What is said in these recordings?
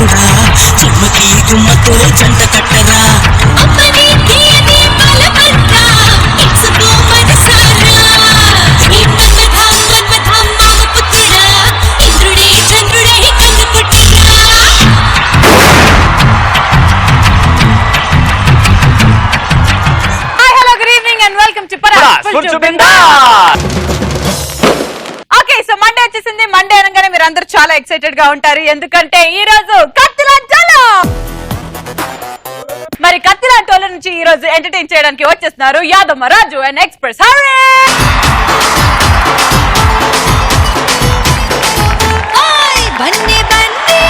దేవుడా జన్మకి గుమ్మతో జంట కట్టరా అమ్మని తీయని బలపడ్డా ఇచ్చుకో మనసారా ఈ మన్మథం మామపుత్రుడా ఇంద్రుడే చంద్రుడే కన్ను కొట్టరా. Hi hello good evening and welcome to Paras. Okay so Monday వచ్చేసింది. మండే అనగానే మీరు అందరూ చాలా ఎక్సైటెడ్ గా ఉంటారు, ఎందుకంటే ఈ రోజు కత్తిలాంటోలు. మరి కత్తిలాంటోల నుంచి ఈ రోజు ఎంటర్టైన్ చేయడానికి వచ్చేస్తున్నారు యాదమ్మ రాజు అండ్ ఎక్స్ప్రెస్ హరి. బన్నే బన్నే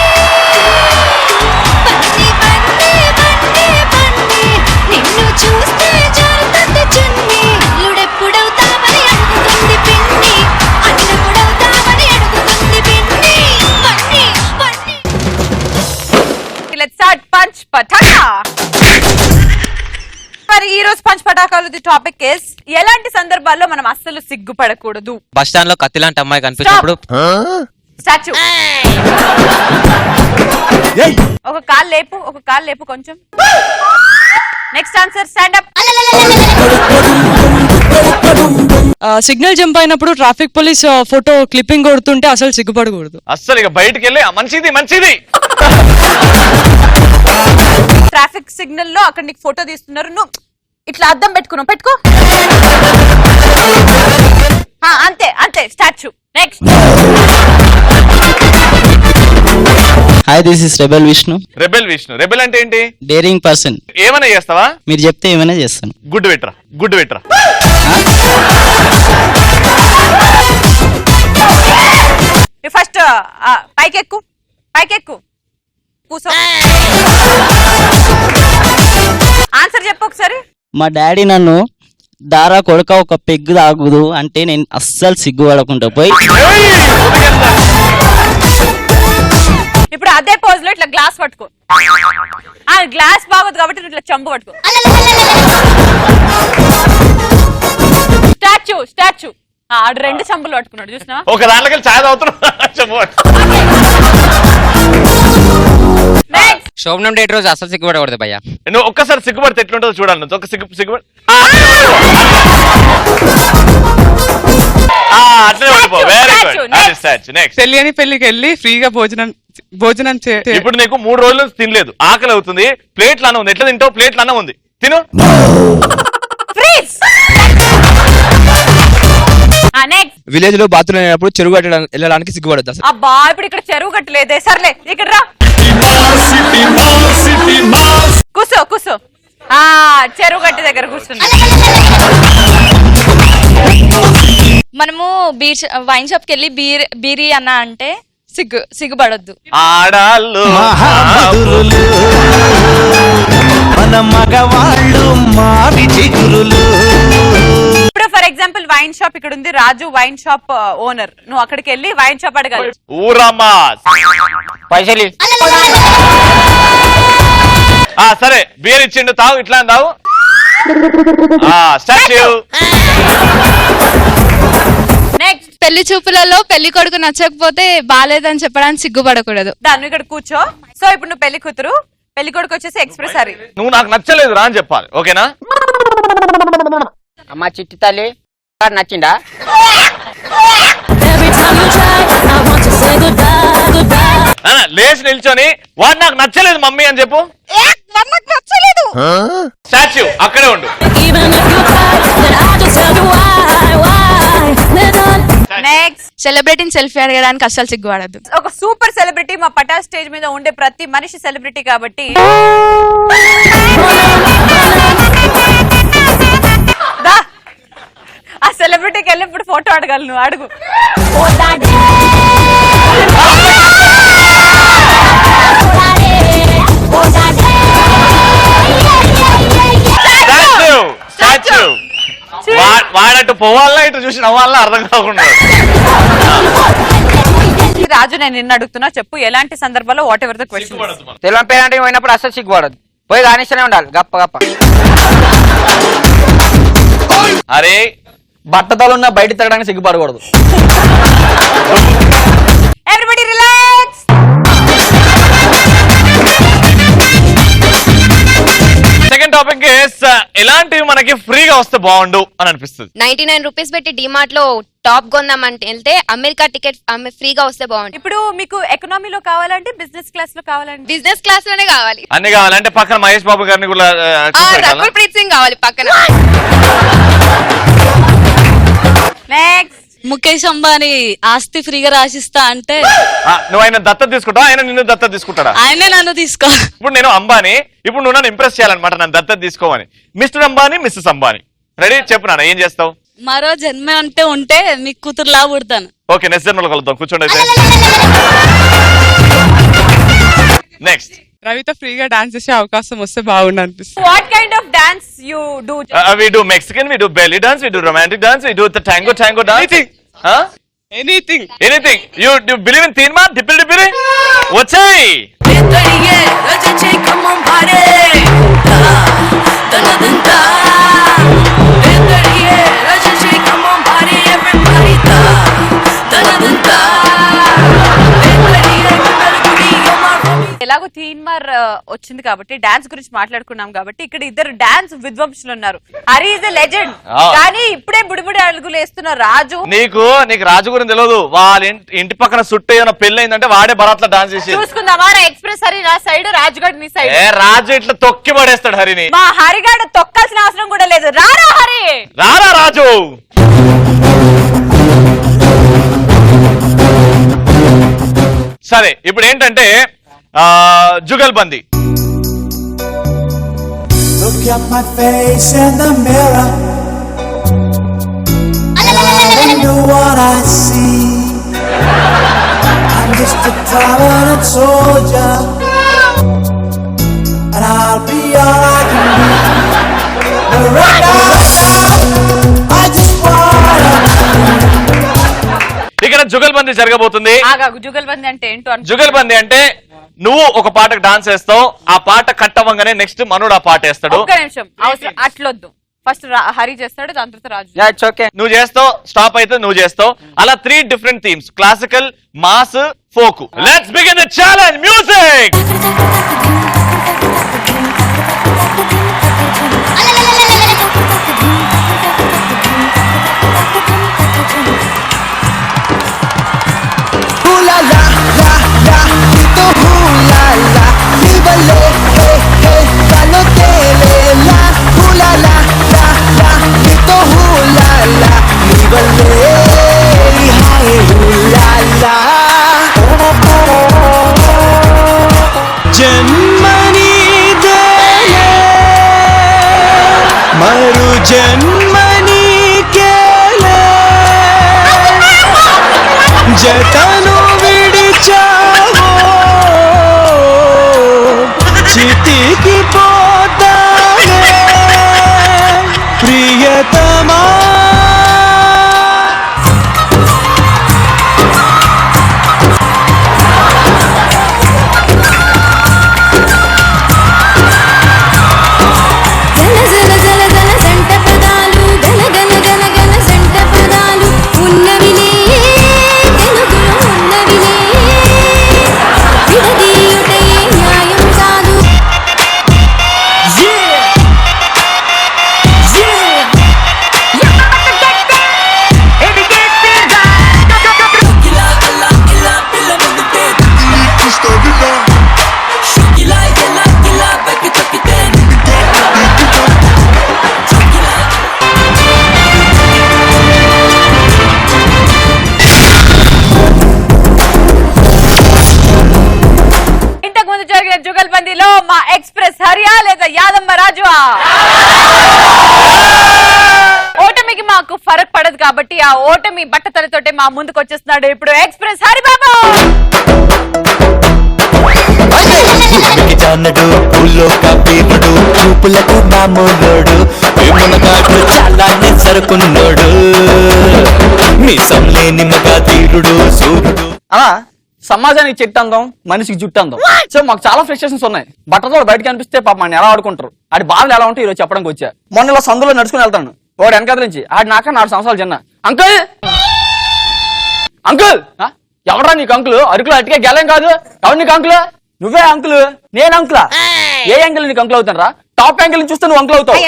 బన్నే బన్నే బన్నే బన్నే నిన్ను చూస్తే జారుతుంది చున్ని అల్లుడెప్పుడవుతామని అడుగుతుంది పిన్ని అన్నెప్పుడవుతామని అడుగుతుంది పిన్ని బన్నే బన్నే. లెట్స్ స్టార్ట్ పంచ్ పటాకా. మరి ఈ రోజు పంచ్ పటాకాలు టాపిక్ ఇస్ ఎలాంటి సందర్భాల్లో మనం అస్సలు సిగ్గుపడకూడదు. బస్ స్టాండ్ లో కత్తిలాంటి అమ్మాయి కనిపించినప్పుడు స్టాచ్యూ ఒక కాల్ లేపు కొంచెం. Next answer stand up. Signal jump అయినప్పుడు ట్రాఫిక్ పోలీస్ ఫోటో క్లిప్పింగ్ కొడుతుంటే అసలు సిగ్గుపడకూడదు. అస్సలు ఇక బయటికి వెళ్ళి మంచిది ట్రాఫిక్ సిగ్నల్ లో అక్కడ నీకు ఫోటో తీస్తున్నారు, నువ్వు ఇట్లా అద్దం పెట్టుకో. అంతే statue. Next. Hi this is rebel Vishnu. Rebel అంటే ఏంటి? Daring person. ఏమైనా చేస్తావా? మీరు చెప్తే ఏమైనా చేస్తాను. గుడ్డు పెట్టరా. ఫస్ట్ పైకెక్కు కూసో. ఆన్సర్ చెప్పు ఒకసారి. మా డాడీ నన్ను దారా కొడుక ఒక పెగ్గు తాగుదు అంటే నేను అస్సలు సిగ్గుపడకుండా పోయి ఇప్పుడు అదే పోజ్ లో ఇట్లా గ్లాస్ పట్టుకో. గ్లాస్ బాగోదు కాబట్టి ఇట్లా చెంబు పట్టుకో. స్టాచ్యూ ఆడు రెండు చెంబులు పట్టుకున్నాడు, చూసినా? ఒక దాంట్లోకి ఛాయ్ తాగుతున్నాడు. శోభనం డేట్ రోజు అసలు సిగ్గుపడకూడదు భయ్యా. నువ్వు ఒక్కసారి సిగ్గుపడితే ఎట్లుంటుందో చూడాలి. నువ్వు ఒక సిగ్గుపడి అట్లనే పడిపో. Very good. నెక్స్ట్. తెలియని పెళ్లికి వెళ్ళి ఫ్రీగా భోజనం ఇప్పుడు నీకు 3 రోజులు తినలేదు, ఆకలి అవుతుంది, ప్లేట్లు అన్నం ఉంది. ఎట్లా తింటావు? ప్లేట్లు అన్నం ఉంది, తిను. విలేజ్ లో బాత్రూమ్ అయినప్పుడు చెరువు వెళ్ళడానికి సిగ్గుపడద్దు అసలు. అబ్బా ఇప్పుడు ఇక్కడ చెరువు కట్టలేదే. సర్లే ఇక్కడ రా, కూసో. చెరువు గట్టి దగ్గర కూర్చున్నా. మనము వైన్ షాప్ కి వెళ్ళి బీరీ అన్న అంటే సిగ్గుపడొద్దు. ఆడాళ్ళు మన మగవాళ్ళు మావి చిగురులు. ఇప్పుడు ఫర్ ఎగ్జాంపుల్ వైన్ షాప్ ఇక్కడ ఉంది, రాజు వైన్ షాప్ ఓనర్. నువ్వు అక్కడికి వెళ్ళి వైన్ షాప్ అడగాలి. ఊరమ్మా పైసలు సరే బీర్ ఇచ్చిండు, తావు. ఇట్లా తావు. స్టాచ్యూ. నెక్స్ట్. పెళ్లి చూపులలో పెళ్లి కొడుకు నచ్చకపోతే బాలేదని చెప్పడానికి సిగ్గుపడకూడదు. దాన్ని ఇక్కడ కూర్చో. సో ఇప్పుడు నువ్వు పెళ్లి కూతురు, పెళ్లి కొడుకు వచ్చేసి ఎక్స్ప్రెస్ హరి. నువ్వు నాకు నచ్చలేదు రా అని చెప్పాలి, ఓకేనా? అమ్మా చిట్టి తల్లి నచ్చిందా? లేచి నిల్చొని వాడు నాకు నచ్చలేదు మమ్మీ అని చెప్పు. స్టాచ్యూ అక్కడే ఉండు. నెక్స్ట్. సెలబ్రిటీని సెల్ఫీ అడగడానికి అస్సలు సిగ్గుపడద్దు. ఒక సూపర్ సెలబ్రిటీ మా పటా స్టేజ్ మీద ఉండే ప్రతి మనిషి సెలబ్రిటీ కాబట్టి ఆ సెలబ్రిటీకి వెళ్ళి ఇప్పుడు ఫోటో అడగాలి. నువ్వు అడుగు. వాడట్టు పోవాలా ఇటు చూసి నవ్వాలా అర్థం కాకుండా. రాజు నేను నిన్ను అడుగుతున్నా, చెప్పు ఎలాంటి సందర్భాల్లో whatever the question. Telangana పేరంటే పోయినప్పుడు అసలు సిగ్గుపడదు, పోయి రాణిస్తూనే ఉండాలి గప్ప. అరే బట్టతలు ఉన్న బయట తిరగడానికి సిగ్గుపడకూడదు. Everybody relax. టాపిక్ ఎలాంటివి మనకి ఫ్రీగా వస్తే బాగుండు అని అనిపిస్తుంది. 99 రూపీస్ పెట్టి డిమార్ట్ లో టాప్ కొందామంటే వెళ్తే అమెరికా టికెట్ ఫ్రీగా వస్తే బాగుంటుంది. ఇప్పుడు మీకు ఎకనామీలో కావాలంటే బిజినెస్ క్లాస్ లో కావాలంటే బిజినెస్ క్లాస్ లోనే కావాలి. అన్ని కావాలంటే పక్కన మహేష్ బాబు గారిని కూడా రకుల్ ప్రీత్ సింగ్ కావాలి పక్కన. నెక్స్ట్ ముఖేష్ అంబానీ ఆస్తి ఫ్రీగా రాసిస్తా అంటే నువ్వు ఆయన దత్తత తీసుకుంటావా, ఆయన నిన్ను దత్తత తీసుకుంటాడా? ఆయనే నన్ను తీసుకో. ఇప్పుడు నేను అంబానీ, ఇప్పుడు నువ్వు నన్ను ఇంప్రెస్ చేయాలన్నమాట, నన్ను దత్తత తీసుకోమని. Mr Ambani, Mrs Ambani, ready? చెప్పు నాన్న, ఏం చేస్తావు? మరో జన్మ అంటే ఉంటే మీకు కూతురులా పుడతాను. ఓకే, నెక్స్ట్ జన్మలో కలుద్దాం, కూర్చోండి అయితే. నెక్స్ట్ రవితో ఫ్రీగా డాన్స్ చేసే అవకాశం వస్తే బాగుండు అనిపిస్తుంది. What kind of dance you do? we do Mexican, we do belly dance, we do romantic dance, we do the tango dance. Anything You believe in తీన్మా డిప్పిలి వచ్చాయి. ఎలాగో తీన్మార్ వచ్చింది కాబట్టి డాన్స్ గురించి మాట్లాడుకున్నాం కాబట్టి ఇక్కడ ఇద్దరు డాన్స్ విద్వాంసులు ఉన్నారు. హరి ఇస్ ఎ లెజెండ్, కానీ ఇప్పుడే బుడిబుడి అడుగులు వేస్తున్న రాజు. నీకు రాజు గురించి తెలియదు. వాళ్ళ ఇంటి పక్కన సుట్టు ఏమైనా పెళ్లి అయిందంటే వాడే బరాత్లో డాన్స్ చేసి చూసుకుందామా? ఎక్స్ప్రెస్ హరి నా సైడ్, రాజుగాడు నీ సైడ్. రాజు ఇట్లా తొక్కి పడేస్తాడు హరిని. మా హరిగాడు తొక్కాల్సిన అవసరం కూడా లేదు. రారా హరి, రారా రాజు. సరే, ఇప్పుడు ఏంటంటే jugalbandi. Look at my face in the mirror. I know what I see. I'm just a talented soldier, and I'll be all I can be. But right now, I just wanna. ఇక్కడ జుగల్బందీ జరగబోతుంది. జుగల్బందీ అంటే ఏంటో? జుగల్బందీ అంటే నువ్వు ఒక పాటకు డాన్స్ వేస్తావు, ఆ పాట కట్ అవ్వగానే నెక్స్ట్ మనోడు ఆ పాట వేస్తాడు. ఒక్క నిమిషం, అవసరం అట్లొద్దు. ఫస్ట్ హరి చేస్తాడు, దాని తర్వాత రాజు. నువ్వు చేస్తావు, స్టాప్ అయితే నువ్వు చేస్తావు. అలా 3 different themes: classical, mass, folk. Let's begin the challenge. Music. జన్మని దేలే మరు జన్మని కేలే జతను విడిచావో చితికి పోతావే ప్రియతమా. జుగల్బందీలో మా ఎక్స్ప్రెస్ హరియా లేదా యాదమ్మ రాజువా? ఓటమికి మాకు ఫరక్ పడదు కాబట్టి ఆ ఓటమి బట్టతలతోటే మా ముందుకు వచ్చేస్తున్నాడు ఇప్పుడు ఎక్స్ప్రెస్ హరిబాబు. జానడు పూలో కబీరుడు చూపులకు మామూలుడు ప్రేమనగాడు చాలా సరుకున్నోడు మీసం లేని మగా తీరుడు సూర్యుడు. సమాజానికి చెట్టు అందం, మనిషికి జుట్టు అందం. సో మాకు చాలా ఫ్రస్ట్రేషన్స్ ఉన్నాయి. బట్టతో బయటకు కనిపిస్తే పాప మన ఎలా ఆడుకుంటారు, ఆడి బాధలు ఎలా ఉంటాయి ఈరోజు చెప్పడానికి వచ్చా. మొన్న ఇలా సందులో నడుచుకుని వెళ్తాను, వాడు వెనకాల నుంచి ఆడి నాక 4 సంవత్సరాలు చిన్న. అంకుల్ అంకుల్ ఎవరా నీకు అంకుల్? అరకులు అటుకే గెలం కాదు. ఎవరు నీకు అంకుల్? నువ్వే అంకుల్? నేను అంకులా? ఏ అంకుల్ నీకు అంకుల్ అవుతాను రా? టాప్ యాంగిల్ చూస్తే నువ్వు అంకుల్ అవుతావు.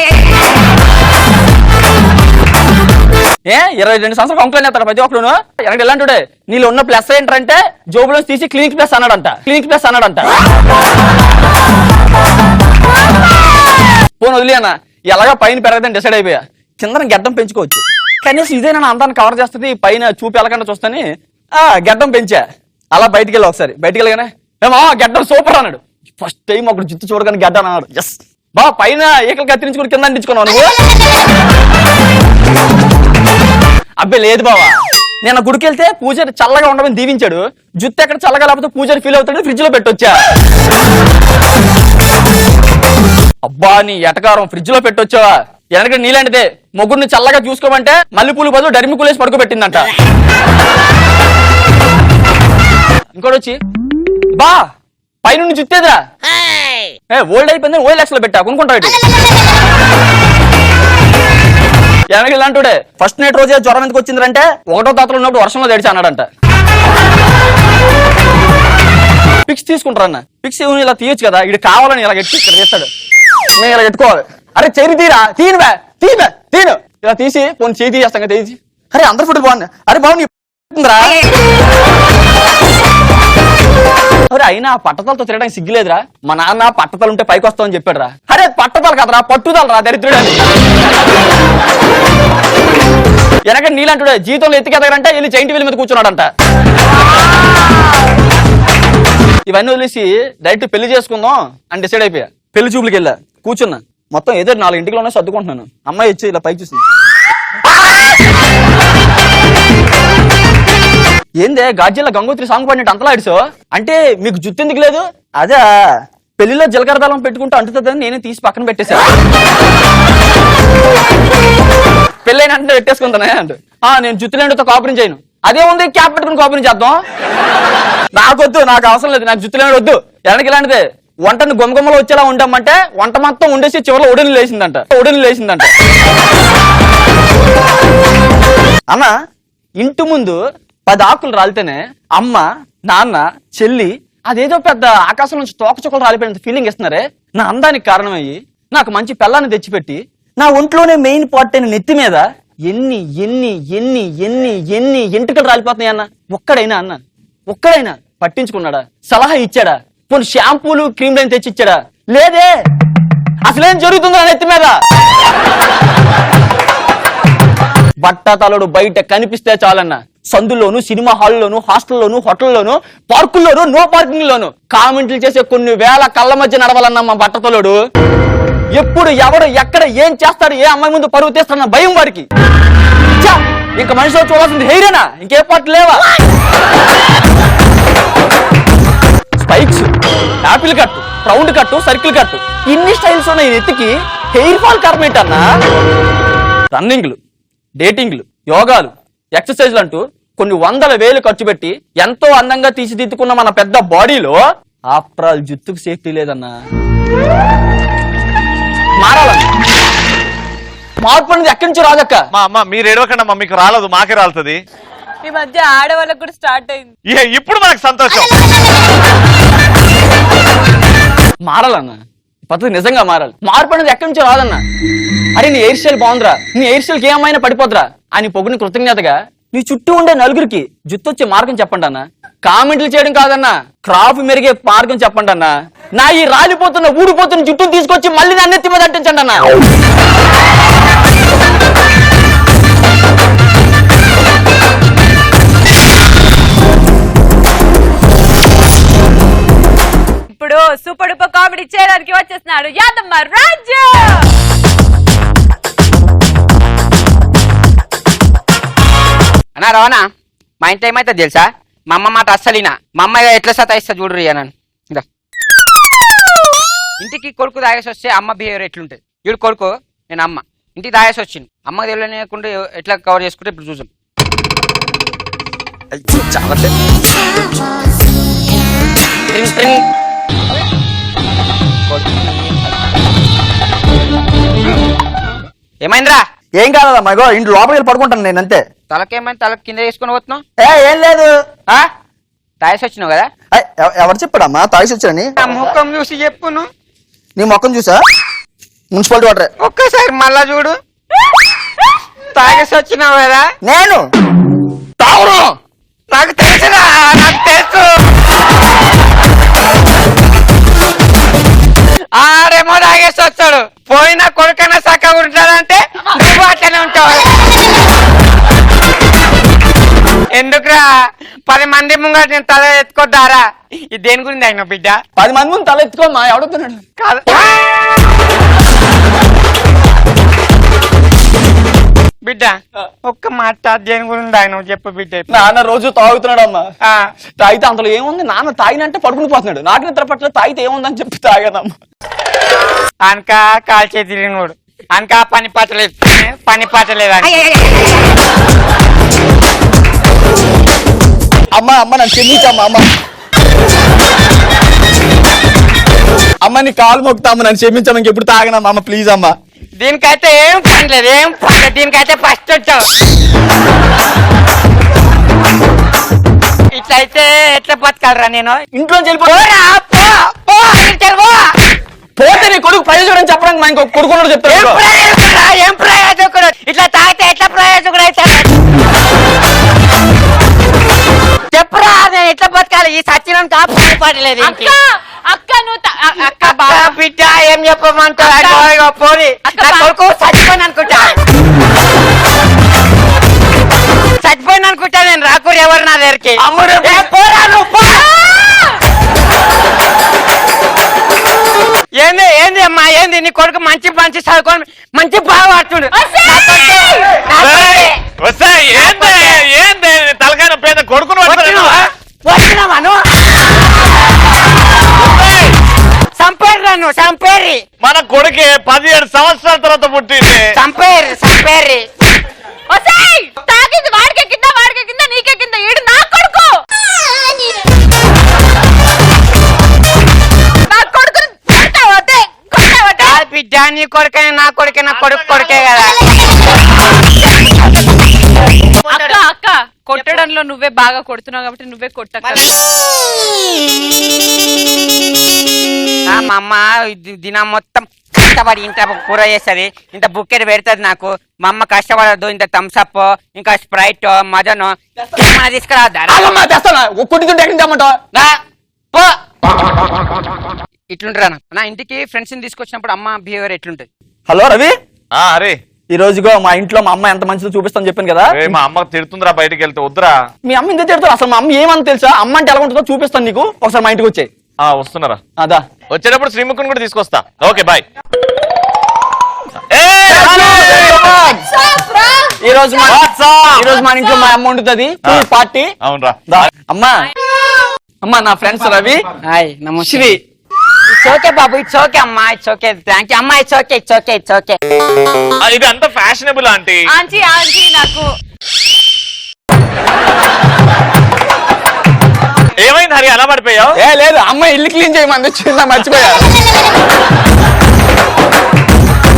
ఏ 22 సంవత్సరాలు అంకుల్ అనేస్తాడు ప్రతి ఒక్కరు. వెనక ఎలాంటి నీళ్ళు ఉన్న ప్లస్ ఏంటంటే జోబులో తీసి క్లినిక్ ప్లస్ అన్నాడంట. ఫోన్ వదిలే అన్న, ఎలాగా పైన పెరగదని డిసైడ్ అయిపోయా. కింద గడ్డం పెంచుకోవచ్చు, కనీసం ఇదే నన్ను అందాన్ని కవర్ చేస్తుంది, పైన చూపి వెళ్ళకుండా చూస్తాని గడ్డం పెంచా. అలా బయటికి వెళ్ళి ఒకసారి వెళ్ళగానే ఏమో గడ్డం సూపర్ అన్నాడు. ఫస్ట్ టైం ఒకటి జుట్టు చూడగానే గడ్డం అన్నాడు. ఎస్ బా పైన ఈకలు కత్తిరించుకుని కింద అంటించుకున్నావు నువ్వు. అబ్బే లేదు బావా, నేను గుడికి వెళ్తే పూజారి చల్లగా ఉండమని దీవించాడు. జుట్టు ఎక్కడ చల్లగా లేకపోతే పూజారి ఫీల్ అవుతాడు, ఫ్రిడ్జ్ లో పెట్టొచ్చా. అబ్బా నీ ఎటకారం, ఫ్రిడ్జ్ లో పెట్టొచ్చావా? వెనక నీలాంటిదే మొగ్గుడిని చల్లగా చూసుకోమంటే మల్లెపూలు బదులు డరిమి కూలేసి పడుకోబెట్టిందంట. ఇంకోటి వచ్చి బా పైనుండి జుత్తేదిరా, ఓల్డ్ అయిపోయింది OLX లో పెట్టా కొనుక్కుంటాడు. వెనక ఇలాంటి ఫస్ట్ నైట్ రోజే జ్వరం ఎందుకు వచ్చిందంటే 1వ తాతలు ఉన్నప్పుడు వర్షంలో తడిచి అన్నాడంట. పిక్స్ తీసుకుంటారన్న, పిక్స్ ఇలా తీయొచ్చు కదా, ఇది కావాలని ఇలా ఎట్టి ఇక్కడ తీస్తాడు. నేను ఇలా ఎట్టుకోవాలి. అరే చెరి తీరా, తీను ఇలా తీసి పోనీ చేయి తీసేస్తాం తీసి. అరే అందరు ఫుడ్ బాగుంది, అరే బాగుంది రా. అరే అయినా పట్టతలతో తిరగడానికి సిగ్గులేదురా. మా నాన్న పట్టతలు ఉంటే పైకి వస్తామని చెప్పాడు రా. అరే పట్టతలు కదరా, పట్టుదల రా దరిద్రుడు అని. వెనక నీళ్ళంటుడే జీవితంలో ఎత్తికెదగరంటే వెళ్ళి జైంట్ వీల్ మీద కూర్చున్నాడంట. ఇవన్నీ వదిలేసి డైరెక్ట్ పెళ్లి చేసుకుందాం అని డిసైడ్ అయిపోయా. పెళ్లి చూపులకి వెళ్ళా, కూర్చున్నా. మొత్తం ఏదో 4 ఇంటిలోనే సర్దుకుంటున్నాను. అమ్మాయి వచ్చి ఇలా పైకి చూసింది. ఏందే గాజ్జిల్లా గంగోత్రి సాంగ్ పడినట్టు అంతలాడిసో అంటే మీకు జుత్తు ఎందుకు లేదు? అదే పెళ్లిలో జీలకర్ర బెల్లం పెట్టుకుంటూ అంటుతుందని నేనే తీసి పక్కన పెట్టేశా. పెళ్ళైన అంటే పెట్టేసుకుంటానే అంటు. నేను జుత్తులేండితో కాపురం చేయను. అదే ఉంది క్యాప్ పెట్టుకుని కాపురం చేద్దాం. నాకొద్దు, నాకు అవసరం లేదు, నాకు జుత్తులేండి వద్దు. వెనక్కి ఇలాంటిదే వంటను గుమ్మగుమ్మలో వచ్చేలా ఉండమంటే వంట మొత్తం ఉండేసి చివరిలో ఉడిని లేచిందంట. అన్న ఇంటి ముందు 10 ఆకులు రాలితేనే అమ్మ నాన్న చెల్లి అదేదో పెద్ద ఆకాశం నుంచి తోకచుక్కలు రాలిపోయినంత ఫీలింగ్ ఇస్తున్నారే. నా అందానికి కారణమయ్యి నాకు మంచి పెళ్ళాన్ని తెచ్చిపెట్టి నా ఒంట్లోనే మెయిన్ పార్ట్ అయిన నెత్తి మీద ఎన్ని ఎన్ని ఎన్ని ఎన్ని ఎన్ని ఎంటుకలు రాలిపోతున్నాయి అన్న. ఒక్కడైనా పట్టించుకున్నాడా? సలహా ఇచ్చాడా? కొన్ని షాంపూలు క్రీమ్లు తెచ్చి ఇచ్చాడా? లేదే. అసలేం జరుగుతుందో నెత్తి మీద. బట్టతలుడు బయట కనిపిస్తే చాలన్నా, సందుల్లోను సినిమా హాల్లోను హాస్టల్లోను హోటల్లోను పార్కుల్లోను నో పార్కింగ్ లోను కామెంట్లు చేసే కొన్ని వేల కళ్ళ మధ్య నడవాలన్నా మా బట్టతలుడు. ఎప్పుడు ఎవడు ఎక్కడ ఏం చేస్తాడు, ఏ అమ్మాయి ముందు పరువు తీస్తాడన్న భయం వాడికి. ఇంకా మనిషిలో చూడాల్సింది హెయిరేనా, ఇంకే పాటు లేవా? స్పైక్స్, యాపిల్ కట్టు, రౌండ్ కట్టు, సర్కిల్ కట్టు, ఇన్ని స్టైల్స్ ఉన్న ఈ నెత్తికి హెయిర్ ఫాల్ కారణం అన్నా. రన్నింగ్లు, డేటింగ్లు, యోగాలు, ఎక్సర్సైజ్లు అంటూ కొన్ని 100,000 ఖర్చు పెట్టి ఎంతో అందంగా తీర్చిదిద్దుకున్న మన పెద్ద బాడీలో ఆఫ్టర్ ఆల్ జుత్తుకు సేఫ్టీ లేదన్నా. మారాలన్నా. మార్పు అనేది ఎక్కడి నుంచి రాదక్క. మా అమ్మ మీరు ఏడవకండి అమ్మ, మీకు రాలేదు, మాకే రాలుతుంది. ఈ మధ్య ఆడవాళ్ళకు కూడా స్టార్ట్ అయింది. ఇప్పుడు మనకు సంతోషం. మారాలన్నా, పద్ధతి నిజంగా మారాలి. మార్పు అనేది ఎక్కడి నుంచి రాదన్నా. అరే నీ హెయిర్ స్టైల్ బాగుందిరా, నీ హెయిర్ స్టైల్కి ఏ అమ్మాయినా పడిపోద్దురా అని పొగుని కృతజ్ఞతగా నీ చుట్టూ ఉండే నలుగురికి జుత్తు వచ్చే మార్గం చెప్పండి అన్న. కామెంట్లు చేయడం కాదన్నా, క్రాఫ్ మెరిగే మార్గం చెప్పండి అన్న. నా ఈ రాలిపోతున్న ఊడిపోతున్న జుట్టును తీసుకొచ్చి మళ్ళీ నన్ను ఎత్తి మీద అంటించండి అన్న. ఇప్పుడు సూపర్ డూపర్ కామెడీ చేయడానికి వచ్చేస్తున్నాడు యాదమ్మ రాజు. అన్నా రవాణా, మా ఇంట్లో ఏమైతే తెలుసా, మా అమ్మ మాట అస్సలినా. మా అమ్మ ఎట్లా సతాయిస్తా చూడరు నన్ను. ఇంటికి కొడుకు దాగేసి వస్తే అమ్మ బిహేవియర్ ఎట్లుంటుంది. వీడు కొడుకు, నేను అమ్మ. ఇంటికి దాగేసి వచ్చింది, అమ్మకి తెలియకుండా ఎట్లా కవర్ చేసుకుంటే ఇప్పుడు చూసాం. ఏమైందిరా? ఏం కాదా మగో, ఇంటి లోపలికి వెళ్ళి పడుకుంటాను నేను అంతే. తలకేమైంది? తల కింద వేసుకొని పోతున్నావు? ఏం లేదు, తాగేసి వచ్చినావు కదా. ఎవరు చెప్పాడమ్మా తాగేసి వచ్చాడని? ముఖం చూసి చెప్పును. నీ మొక్కం చూసా? Municipality water. ఒక్కసారి మళ్ళా చూడు. తాగేసి వచ్చినావు కదా. నేను తాగును. నాకు తెలుసురా, నాకు తెలుసు. ఆడేమో తాగేసి వచ్చాడు. పోయిన కొడుకైనా చక్కగా ఉంటాడంటే నువ్వు అట్లనే ఉంటావు. ఎందుకురా 10 మంది ముంగట నేను తల ఎత్తుకొద్దారా? ఇది దేని గురించి అయినా బిడ్డ? 10 మంది ముందు తల ఎత్తుకోమా, ఎవడొస్తున్నాడు? కాదు బిడ్డ, ఒక్క మాట దేని గురించి ఆయన చెప్పు బిడ్డ. నాన్న రోజు తాగుతున్నాడు అమ్మా. తాగితే అంతలో ఏముంది, నాన్న తాగినంటే పడుకుని పోతున్నాడు. నాకు నిద్ర పట్ల తాగితే ఏముందని చెప్పి తాగానమ్మా. అనక కాల్ చేతిరినోడు, అనక పని పట్టలేదు, పని పట్టలేదు. అమ్మా అమ్మ నన్ను క్షమించమ్మా. అమ్మ అమ్మ నీ కాలు మొక్కుతా అమ్మ, నన్ను క్షమించమ్మ. ఇంకెప్పుడు తాగనమ్మా అమ్మ, ప్లీజ్ అమ్మా. దీనికైతే ఏం పనిలేదు, ఏం పని. దీనికైతే ఫస్ట్ వచ్చావు. ఇట్లయితే ఎట్లా బతకాలరా నేను? ఇంట్లో పోతే నీ కొడుకు ప్రయోజనం చెప్పడానికి మా ఇంకో కొడుకున్నాడు చెప్తాను. ఏం ప్రయోజకుడు? ఇట్లా తాగితే ఎట్లా ప్రయోజకుడు అవుతాడు? చెప్పురా, నేను ఎట్లా బతకాలి? ఈ సచ్చినం కాపాడు పడలేదు. అక్క నువ్వు అక్క బిడ్డ ఏం చెప్పమంటావు? పోని కొడుకు చచ్చిపోయిన అనుకుంటా, చచ్చిపోయిన అనుకుంటా. నేను రాకూరు ఎవరు నా దగ్గరికి. ఏంది ఏంది అమ్మా, ఏంది? నీ కొడుకు మంచి మంచి చదువుకొని మంచి బాగా ఆడుతుడు. తలకాయ పేద కొడుకును వచ్చినావా నువ్వు? సంపేర్రా నువ్వు, సంపేరి. మన కొడుకే 17 సంవత్సరాల తర్వాత పుట్టింది. సంపేరి తాగింది వాడికే కింద నీకే కింద. ఈడు నా కొడుకు, నా కొడుకుని బిడ్డ. నీ కొడుకే నా కొడుకే, నా కొడుకు కొడుకే కదా. అక్క అక్క కొట్టడంలో నువ్వే బాగా కొడుతున్నావు కాబట్టి నువ్వే కొట్టక. మా అమ్మ దినం మొత్తం కష్టపడి ఇంత కూర చేస్తుంది, ఇంత బుక్కెట్ పెడుతుంది నాకు. మా అమ్మ కష్టపడద్దు, ఇంత థమ్స్అప్ ఇంకా స్ప్రైట్ మజను తీసుకురావద్దా? ఇట్లుంటారా నా ఇంటికి ఫ్రెండ్స్ ని తీసుకొచ్చినప్పుడు అమ్మ బిహేవియర్ ఎట్లుంటది? హలో రవి. అరే ఈ రోజుగా మా ఇంట్లో మా అమ్మ ఎంత మంచిదో చూపిస్తాను చెప్పాను కదా. మా అమ్మ తిడుతుందిరా బయటకు వెళ్తే. వద్దురా. మీ అమ్మ ఇంత తిడతారు అసలు. మా అమ్మ ఏమని తెలుసా? అమ్మ అంటే ఎలా ఉంటుందో చూపిస్తాను నీకు. ఒకసారి మా ఇంటికి వచ్చాయి. వస్తున్నారా? అదా వచ్చేటప్పుడు శ్రీముఖుని కూడా తీసుకొస్తా. Okay bye. ఈ రోజు మా ఇంట్లో మా అమ్మ వండుతుంది పార్టీ. అవునరా. అమ్మా అమ్మా నా friends Ravi, Sri. It's okay బాబు, ఇట్స్ ఓకే అమ్మా, ఇట్స్ ఓకే, థ్యాంక్ యూ అమ్మా, it's okay, it's okay, it's okay. ఇది అంత ఫ్యాషనబుల్ ఆంటీ. ఆంటీ నాకు ఏమైంది హరి, అలా పడిపోయావు? లేదు, అమ్మ ఇల్లు క్లీన్ చేయమంది వచ్చిందా, మర్చిపోయా.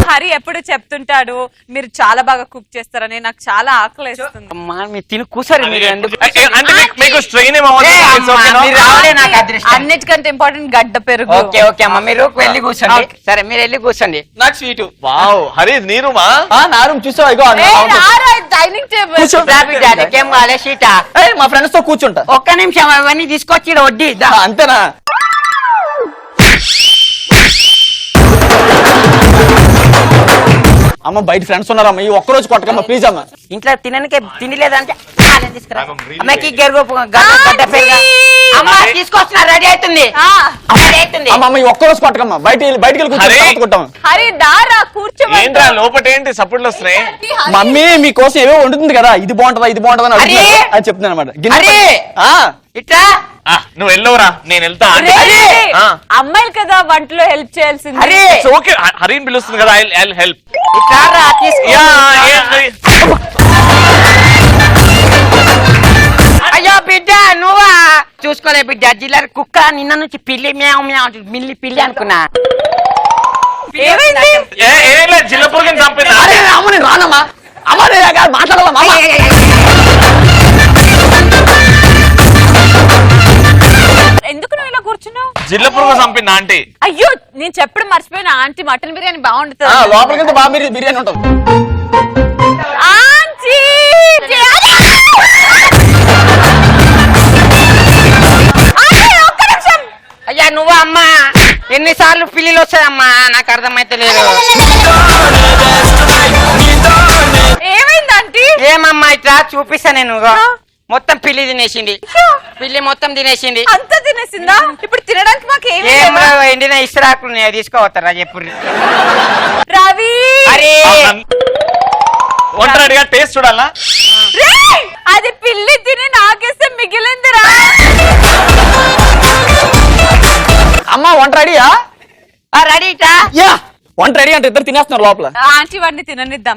హరి ఎప్పుడు చెప్తుంటాడు మీరు చాలా బాగా కుక్ చేస్తారని. నాకు చాలా ఆకలి వేస్తుంది. అమ్మా మీరు తిని కూర్చోరు. మీరు ఎందుకు మీకు స్ట్రెయిన్ అన్నిటికంటే ఇంపార్టెంట్ గడ్డ పెరుగు. ఓకే ఓకే అమ్మా, మీరు వెళ్ళి కూర్చోండి. సరే మీరు వెళ్ళి కూర్చోండి. నాకు స్వీట్. వావ్ హరి, నీ రూమా? నా రూమ్ చూసావా? డైనింగ్ టేబుల్ ఏం కాలే సీటా? మా ఫ్రెండ్స్ తో కూర్చుంటా. ఒక్క నిమిషం అవన్నీ తీసుకొచ్చి వడ్డీ అంతేనా? అమ్మ బయట ఫ్రెండ్స్ ఉన్నారమ్మా, ఈ ఒక్కరోజు కొట్టకమ్మా ప్లీజ్ అమ్మా. ఇంట్లో తినడానికి తిండి లేదంటే తీసుకురా. అమ్మకి గడ్డ పెరుగు అమ్మా తీసుకొస్తున్నా, రెడీ అవుతుంది. అమ్మ ఈ ఒక్కరోజు కొట్టకమ్మా, బయటికి వెళ్ళి కొట్టాము. హరి దారా కూర్చో. ఏంట్రా లోపట ఏంటి సపోర్ట్లు వస్తున్నాయి? మమ్మీ మీకోసం ఏవో వండుతుంది కదా, ఇది బాగుంటదా ఇది బాగుంటదా అని చెప్తున్నాను అనమాట. ఇట్లా నువ్వు వెళ్ళవురా, నేను వెళ్తా. అమ్మాయిలు కదా వంటలో హెల్ప్ చేయాల్సింది. ఓకే హరిని పిలుస్తుంది కదా, ఐ హెల్ప్. అయ్యో బిడ్డ నువ్వా? చూసుకోలే బిడ్డ, జిల్లా కుక్క నిన్న నుంచి పిల్లి మిల్లి పిల్లి అనుకున్నా. జిల్లపురుగని చంపిందా? రానమ్మా మాట్లాడాలమ్మా. ఎందుకు నువ్వు ఇలా కూర్చున్నావు? జిల్ల పురుగు చంపింది ఆంటీ. అయ్యో నేను చెప్పడం మర్చిపోయిన ఆంటీ మటన్ బిర్యానీ బాగుంటుంది. లోపలికి వెళ్తే బాగా బిర్యానీ ఉంటుంది. ఆంటీ ఒక్క నిమిషం. అయ్యా నువ్వు అమ్మా ఎన్నిసార్లు పిల్లిలు వస్తాయమ్మా నాకు అర్థమైతే లేదు. ఏమైంది ఆంటీ? ఏమమ్మా ఇట్లా చూపిస్తా నేను. మొత్తం పిల్లి తినేసింది, పిల్లి మొత్తం తినేసింది. అంత తినేసిందా? ఇప్పుడు తినడానికి మాకు ఏమి ఏం ఎండిన ఇసురాకులు తీసుకోవతారా చెప్పు. రవి అరే ఒంటరిగా టేస్ట్ చూడాలా? అది పిల్లి తిని నాకేస్తే మిగిలిందిరా. అమ్మా వంట రెడీయా? రెడీటా? యా వంట రెడీ అంటే ఇద్దరు తినేస్తున్నారు లోపల. ఆంటీ వాడిని తిననిద్దాం.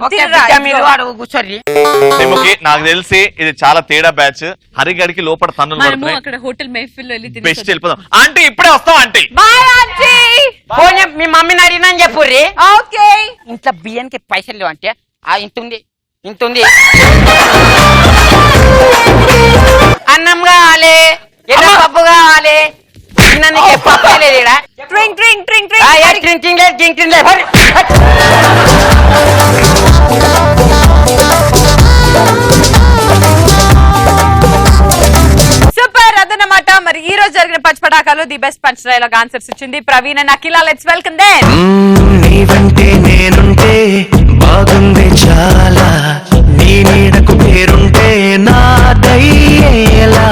నాకు తెలిసి ఇది చాలా తేడా బ్యాచ్. హరిగడికి లోపల తన్నులు పడుతున్నాయి. అక్కడ హోటల్ మెహఫిల్ వెళ్ళి బెస్ట్ వెళ్ళిపోదాం. ఆంటీ ఇప్పుడే వస్తాం ఆంటీ. Bye aunty. పోనీ మీ మమ్మీని అడిగినా చెప్పుర్రి. ఓకే. ఇంట్లో బియ్యానికి పైసలు లేవు అంటే ఇంతుంది ఇంతుంది. అన్నం కావాలి, ఎర్ర పప్పు కావాలి. పప్పు లేదు. డ్రింక్ డ్రింక్ డ్రింక్ డ్రింకింగ్ లేదు డ్రింకింగ్ లేదు. సూపర్. అదనమాట మరి ఈ రోజు జరిగిన పంచ్ పటాకాలు the best punch dialogue answers ఇచ్చింది Praveen and Akhila. Let's welcome them. నీవంటే నేనుంటే బాగుంది చాలా, నీ నీడకు పేరుంటే నాదయ్యేలా.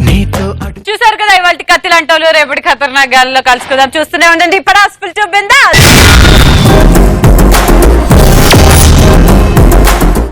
నీతో చూసారు కదా ఇవాళ కత్తిలంటోలు రేపటి ఖతర్నాక్ గాల్లో కలుసుకుందాం. చూస్తూనే ఉండండి. ఇప్పుడు హాస్పిటల్ బిందాస్.